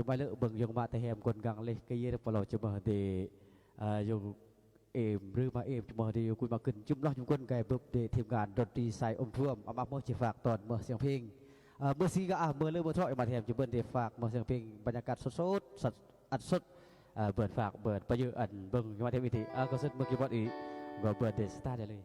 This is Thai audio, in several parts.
Mai lỡ bừng dùng mà tại hem quần gang lên cái gì đó bảo lo cho mà để dùng êm rư mà êm cho mà đểคุณมาขึ้นจุ่มล้อจุ่มก้นไก่ปุ๊บเดทีมงานดนตรีใส่อมท่วมเอามาเมื่อจะฝากตอนเมื่อเสียงเพลงเมื่อซีก็เมื่อเริ่มเมื่อทอดมาแถมจุ่มเบิ้ลเดฝากเมื่อเสียงเพลงบรรยากาศสดสดอัดสดเปิดฝากเปิดประโยชน์อันเบิ้งมาเทวิธีก็สดเมื่อกี้บอสอีก็เปิดเดสตาร์ได้เลย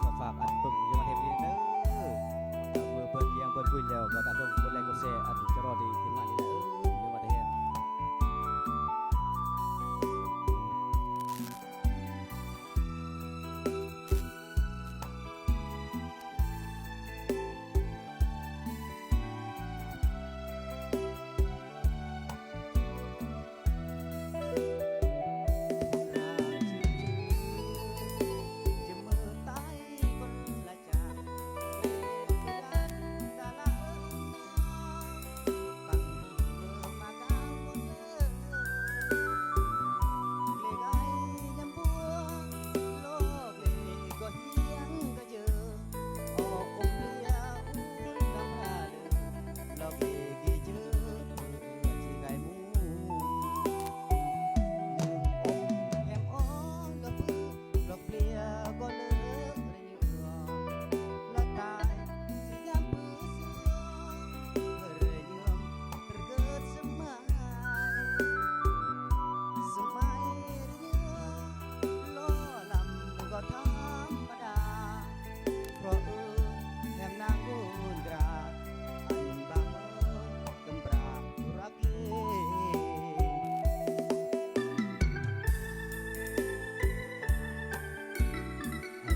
ขอฝากอันเบิ่งยังมาเทปนี้เด้อเมื่อเบิ่งยังเบิ่งคุยแล้วก็ตามลงกดไลค์กดแชร์อันจะรอดีทีมงานนี้เด้อยังมาได้เฮ็ด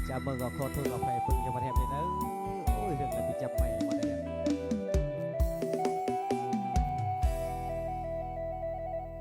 จะเมื่อก็ขอโทษขออภัยเพิ่งยังมาแทบเลยนะโอ้ยเรื่องอะไรที่จับไม่มาได้